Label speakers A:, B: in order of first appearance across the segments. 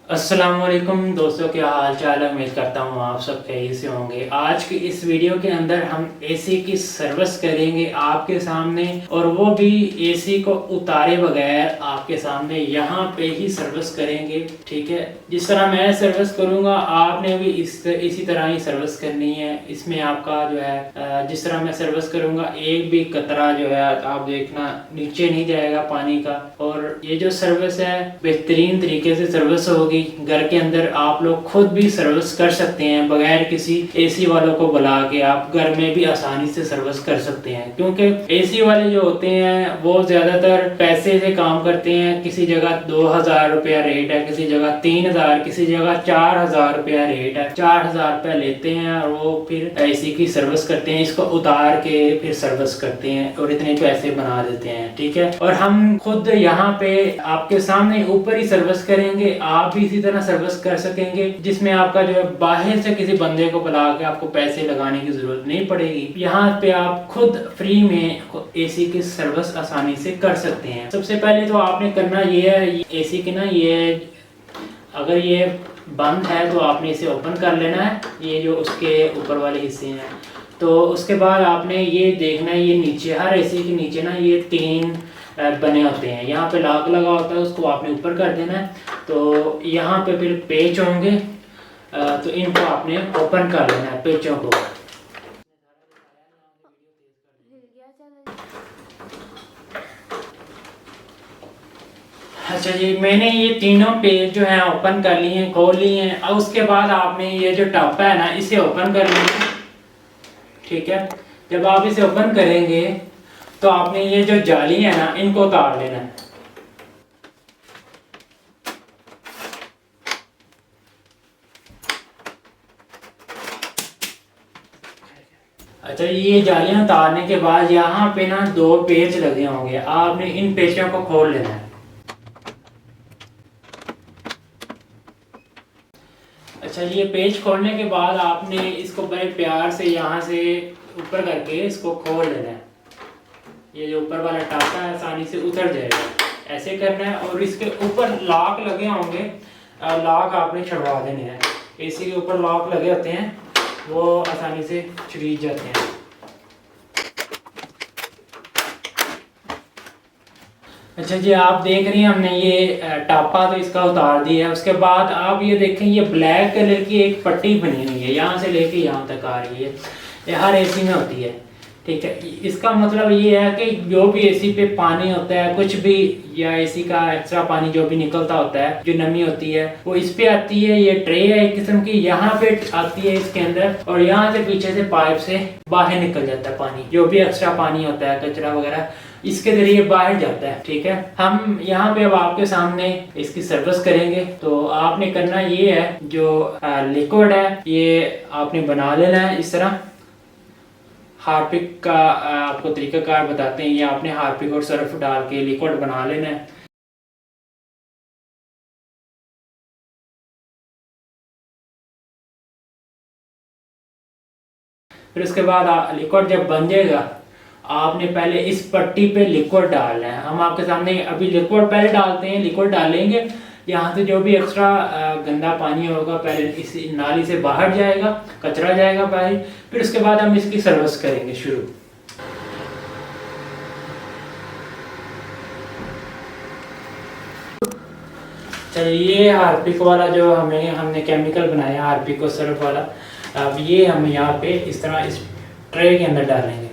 A: अस्सलाम वालेकुम दोस्तों, क्या हाल चाल है। उम्मीद करता हूँ आप सब खैरियत से होंगे। आज की इस वीडियो के अंदर हम एसी की सर्विस करेंगे आपके सामने, और वो भी एसी को उतारे बगैर आपके सामने यहाँ पे ही सर्विस करेंगे। ठीक है, जिस तरह मैं सर्विस करूँगा आपने भी इसी तरह ही सर्विस करनी है। इसमें आपका जो है जिस तरह मैं सर्विस करूँगा एक भी कतरा जो है आप देखना नीचे नहीं जाएगा पानी का। और ये जो सर्विस है बेहतरीन तरीके से सर्विस होगी। घर के अंदर आप लोग खुद भी सर्विस कर सकते हैं बगैर किसी एसी वालों को बुला के। आप घर में भी आसानी से सर्विस कर सकते हैं, क्योंकि एसी वाले जो होते हैं वो ज्यादातर पैसे से काम करते हैं। किसी जगह 2000 रुपया रेट है, किसी जगह 3000, किसी जगह 4000 रुपया रेट है। 4000 रुपया लेते हैं और वो फिर एसी की सर्विस करते हैं, इसको उतार के फिर सर्विस करते हैं और इतने पैसे बना देते हैं। ठीक है, और हम खुद यहाँ पे आपके सामने ऊपर ही सर्विस करेंगे। आप भी इसी तरह सर्विस कर सकेंगे, जिसमें आपका जो है बाहर से किसी बंदे को बुला के आपको पैसे लगाने की जरूरत नहीं पड़ेगी। यहाँ पे आप खुद फ्री में एसी की सर्विस आसानी से कर सकते हैं। सबसे पहले तो आपने करना ये है, एसी की ना ये अगर ये बंद है तो आपने इसे ओपन कर लेना है, ये जो उसके ऊपर वाले हिस्से हैं। तो उसके बाद आपने ये देखना है, ये नीचे हर एसी के नीचे ना ये 3 बने होते हैं, यहाँ पे लॉक लगा होता है, उसको आपने ऊपर कर देना है। तो यहाँ पे फिर पेच होंगे, तो इनको आपने ओपन कर लेना है पेचों को। अच्छा जी, मैंने ये तीनों पेज जो है ओपन कर लिए हैं, खोल लिए हैं। अब उसके बाद आपने ये जो टप है ना इसे ओपन कर लेना। ठीक है, जब आप इसे ओपन करेंगे तो आपने ये जो जाली है ना इनको उतार लेना है। अच्छा, ये जालियां उतारने के बाद यहाँ पे ना 2 पेच लगे होंगे, आपने इन पेचों को खोल लेना है। अच्छा, ये पेच खोलने के बाद आपने इसको बड़े प्यार से यहाँ से ऊपर करके इसको खोल लेना है। ये जो ऊपर वाला टाका है आसानी से उतर जाएगा, ऐसे करना है। और इसके ऊपर लॉक लगे होंगे, लॉक आपने छुड़वा देने हैं। एसी के ऊपर लॉक लगे होते हैं, वो आसानी से छुड़ी जाते हैं। अच्छा जी, आप देख रही हैं हमने ये टापा तो इसका उतार दिया है। उसके बाद आप ये देखें, ये ब्लैक कलर की एक पट्टी बनी हुई है, यहाँ से लेके यहाँ तक आ रही है। ये हर एसी में होती है। ठीक है, इसका मतलब ये है कि जो भी एसी पे पानी होता है कुछ भी, या एसी का एक्स्ट्रा पानी जो भी निकलता होता है, जो नमी होती है वो इस पे आती है। ये ट्रे है एक किस्म की, यहाँ पे आती है इसके अंदर, और यहाँ से पीछे से पाइप से बाहर निकल जाता है पानी। जो भी एक्स्ट्रा पानी होता है, कचरा वगैरह, इसके जरिए बाहर जाता है। ठीक है, हम यहाँ पे अब आपके सामने इसकी सर्विस करेंगे। तो आपने करना ये है, जो लिक्विड है ये आपने बना लेना है इस तरह। हार्पिक का आपको तरीकाकार बताते हैं। ये आपने हार्पिक और सर्फ डाल के लिक्विड बना लेना है। फिर उसके बाद लिक्विड जब बन जाएगा, आपने पहले इस पट्टी पे लिक्विड डालना है। हम आपके सामने अभी लिक्विड पहले डालते हैं, लिक्विड डालेंगे। यहाँ से जो भी एक्स्ट्रा गंदा पानी होगा पहले इस नाली से बाहर जाएगा, कचरा जाएगा बाहर। फिर उसके बाद हम इसकी सर्विस करेंगे शुरू। चलिए, ये हार्पिक वाला जो हमने केमिकल बनाया हार्पिक और सर्फ वाला, अब ये हम यहाँ पे इस तरह इस ट्रे के अंदर डालेंगे।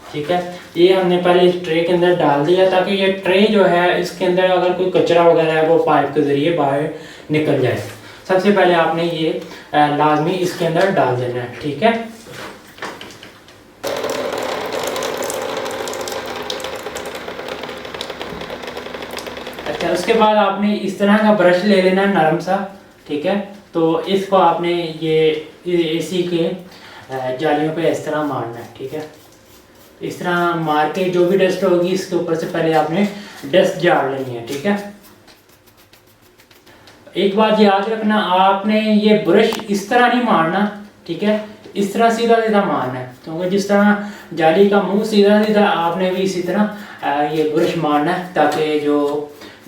A: ठीक है, ये हमने पहले इस ट्रे के अंदर डाल दिया, ताकि ये ट्रे जो है इसके अंदर अगर कोई कचरा वगैरह है वो पाइप के जरिए बाहर निकल जाए। सबसे पहले आपने ये लाजमी इसके अंदर डाल देना है। ठीक है, अच्छा, उसके बाद आपने इस तरह का ब्रश ले लेना है नरम सा। ठीक है, तो इसको आपने ये एसी के जालियों पे इस तरह मारना है। ठीक है, इस तरह मार के जो भी डस्ट होगी इसके ऊपर से पहले आपने डस्ट झाड़ लेनी है। ठीक है, एक बात याद रखना, आपने ये ब्रश इस तरह नहीं मारना। ठीक है, इस तरह सीधा सीधा मारना है, क्योंकि जिस तरह जाली का मुंह सीधा सीधा आपने भी इसी तरह ये ब्रश मारना है ताकि जो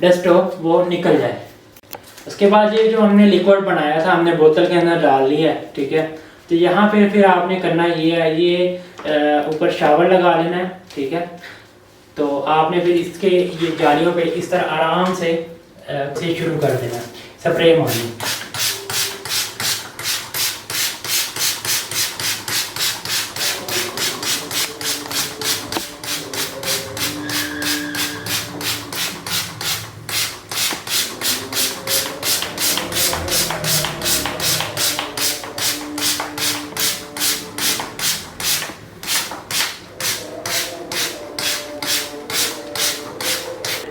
A: डस्ट हो वो निकल जाए। उसके बाद ये जो हमने लिक्विड बनाया था हमने बोतल के अंदर डाल लिया है, ठीक है। तो यहाँ पे फिर आपने करना ये है, ये ऊपर शावर लगा लेना है, ठीक है। तो आपने फिर इसके ये जालियों पे इस तरह आराम से शुरू कर देना स्प्रे मारनी।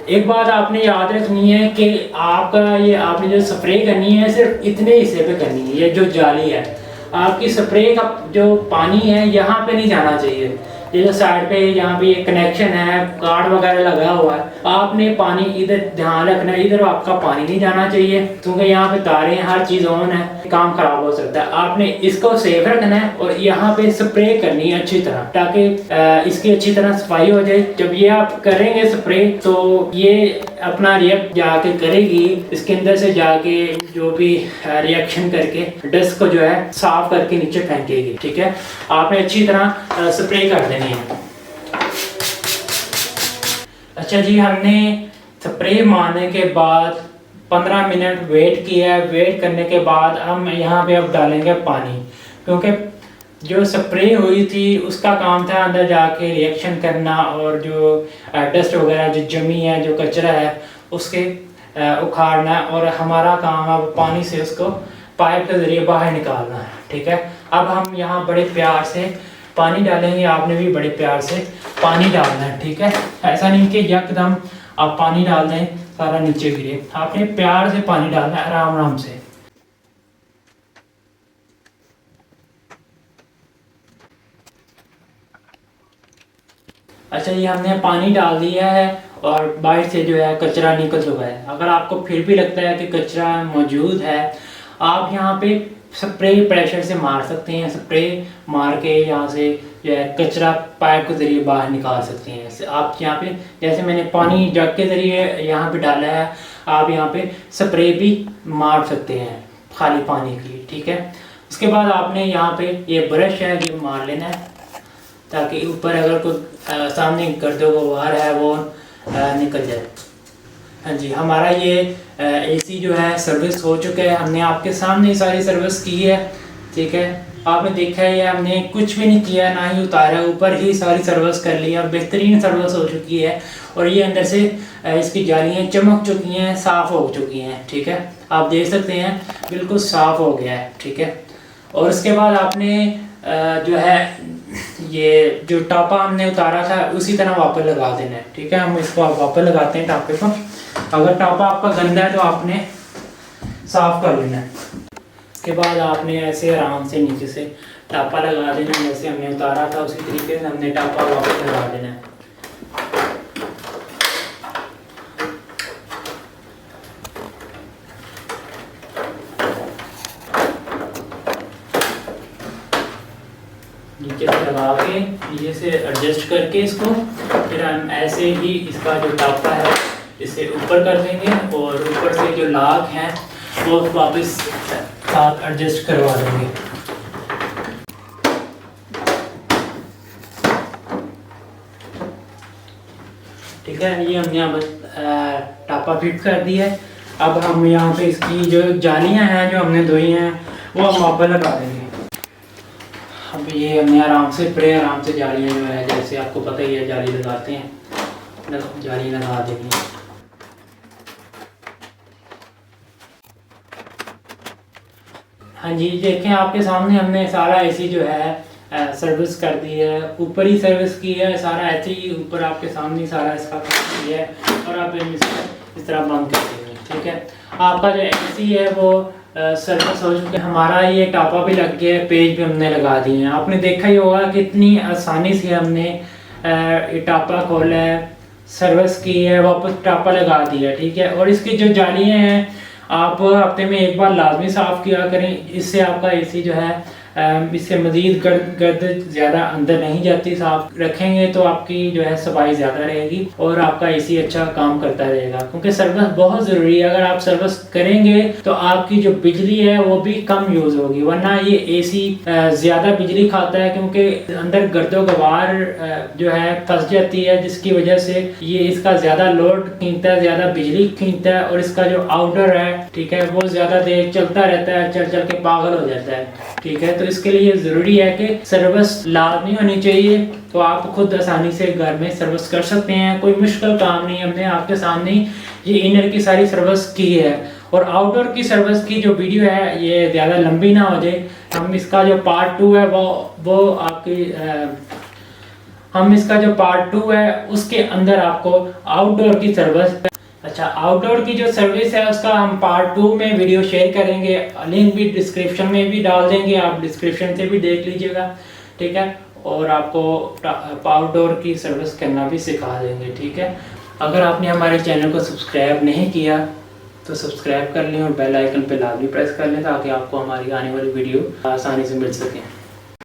A: एक बात आपने याद रखनी है कि आपका ये आपने जो स्प्रे करनी है सिर्फ इतने हिस्से पे करनी है। ये जो जाली है आपकी स्प्रे का जो पानी है यहाँ पे नहीं जाना चाहिए। ये जो साइड पे यहाँ पे ये कनेक्शन है, कार्ड वगैरह लगा हुआ है, आपने पानी इधर ध्यान रखना है, इधर आपका पानी नहीं जाना चाहिए क्योंकि यहाँ पे तारे हैं, हर चीज़ ऑन है, काम खराब हो सकता है। आपने इसको सेफ रखना है और यहाँ पे स्प्रे करनी है अच्छी तरह ताकि इसकी अच्छी तरह सफाई हो जाए। जब ये आप करेंगे स्प्रे तो ये अपना रिएक्ट जाके करेगी, इसके अंदर से जाके जो भी रिएक्शन करके डस्ट को जो है साफ करके नीचे फेंकेगी, ठीक है। आपने अच्छी तरह स्प्रे कर देनी है। अच्छा जी, हमने स्प्रे मारने के बाद 15 मिनट वेट किया है। वेट करने के बाद हम यहाँ पे अब डालेंगे पानी, क्योंकि जो स्प्रे हुई थी उसका काम था अंदर जाके रिएक्शन करना और जो डस्ट वगैरह जो जमी है, जो कचरा है उसके उखाड़ना, और हमारा काम अब पानी से उसको पाइप के ज़रिए बाहर निकालना है, ठीक है। अब हम यहाँ बड़े प्यार से पानी डालेंगे, आपने भी बड़े प्यार से पानी डालना है, ठीक है। ऐसा नहीं कि यकदम आप पानी डाल दें सारा नीचे गिरे, आपने प्यार से पानी डालना है, आराम आराम से। अच्छा, ये हमने पानी डाल दिया है और बाहर से जो है कचरा निकल चुका है। अगर आपको फिर भी लगता है कि कचरा मौजूद है, आप यहाँ पे स्प्रे प्रेशर से मार सकते हैं। स्प्रे मार के यहाँ से जो है कचरा पाइप के ज़रिए बाहर निकाल सकते हैं। आप यहाँ पे जैसे मैंने पानी जग के ज़रिए यहाँ पे डाला है, आप यहाँ पे स्प्रे भी मार सकते हैं खाली पानी की, ठीक है। उसके बाद आपने यहाँ पे ये ब्रश है ये मार लेना है ताकि ऊपर अगर कोई सामने गर्दगुबार है वो निकल जाए। हाँ जी, हमारा ये एसी जो है सर्विस हो चुका है। हमने आपके सामने ही सारी सर्विस की है, ठीक है। आपने देखा है हमने कुछ भी नहीं किया, ना ही उतारा, ऊपर ही सारी सर्विस कर ली है। बेहतरीन सर्विस हो चुकी है और ये अंदर से इसकी जालियाँ चमक चुकी हैं, साफ़ हो चुकी हैं, ठीक है। आप देख सकते हैं बिल्कुल साफ़ हो गया है, ठीक है। और उसके बाद आपने जो है ये जो टापा हमने उतारा था उसी तरह वापस लगा देना है, ठीक है। हम इसको वापस लगाते हैं टापे को। अगर टापा आपका गंदा है तो आपने साफ कर लेना है। उसके बाद आपने ऐसे आराम से नीचे से टापा लगा देना, जैसे हमने उतारा था उसी तरीके से हमने टापा वापस लगा देना है। नीचे से लगा के नीचे से एडजस्ट करके इसको फिर हम ऐसे ही इसका जो टापा है इसे ऊपर कर देंगे और ऊपर से जो लाक है वो वापस साथ एडजस्ट करवा देंगे। ठीक है, ये हमने यहाँ पर टापा फिट कर दिया है। अब हम यहाँ पे इसकी जो जालियाँ हैं जो हमने धोई हैं वो हम वापस लगा देंगे। अब ये हमने आराम से बड़े आराम से जालियाँ जो है, जैसे आपको पता ही है जाली लगाते हैं, जाली लगा देंगे। हाँ जी, देखें आपके सामने हमने सारा एसी जो है सर्विस कर दी है, ऊपर ही सर्विस की है, सारा ऐसे ही ऊपर आपके सामने सारा इसका काम किया है और आप इस तरह बंद कर देंगे, ठीक है। आपका जो एसी है वो सर्विस हो चुका है। हमारा ये टापा भी लग गया है, पेज भी हमने लगा दिए हैं। आपने देखा ही होगा कितनी आसानी से हमने ये टापा खोला है, सर्विस की है, वापस टापा लगा दिया, ठीक है। और इसकी जो जालियाँ हैं आप हफ्ते में एक बार लाजमी साफ़ किया करें, इससे आपका एसी जो है इससे मज़ीद गर्द ज़्यादा अंदर नहीं जाती। साफ रखेंगे तो आपकी जो है सफाई ज़्यादा रहेगी और आपका एसी अच्छा काम करता रहेगा, क्योंकि सर्विस बहुत ज़रूरी है। अगर आप सर्विस करेंगे तो आपकी जो बिजली है वो भी कम यूज़ होगी, वरना ये एसी ज़्यादा बिजली खाता है, क्योंकि अंदर गर्दो गवार जो है फंस जाती है, जिसकी वजह से ये इसका ज़्यादा लोड खींचता है, ज़्यादा बिजली खींचता है, और इसका जो आउटर है ठीक है वो ज़्यादा देर चलता रहता है, चल चल के पागल हो जाता है। ठीक है, तो इसके लिए ज़रूरी है कि सर्विस लाजमी होनी चाहिए। तो आप खुद आसानी से घर में सर्विस कर सकते हैं, कोई मुश्किल काम नहीं। हमने आपके सामने ये इनर की सारी सर्विस की है, और आउटडोर की सर्विस की जो वीडियो है ये ज़्यादा लंबी ना हो जाए, हम इसका जो पार्ट 2 है वो आपकी हम इसका जो पार्ट 2 है उसके अंदर आपको आउटडोर की सर्विस, अच्छा आउटडोर की जो सर्विस है उसका हम पार्ट 2 में वीडियो शेयर करेंगे। लिंक भी डिस्क्रिप्शन में भी डाल देंगे, आप डिस्क्रिप्शन से भी देख लीजिएगा। ठीक है, और आपको आउटडोर की सर्विस करना भी सिखा देंगे। ठीक है, अगर आपने हमारे चैनल को सब्सक्राइब नहीं किया तो सब्सक्राइब कर लें और बेल आइकन पे लाजमी प्रेस कर लें, ताकि आपको हमारी आने वाली वीडियो आसानी से मिल सके।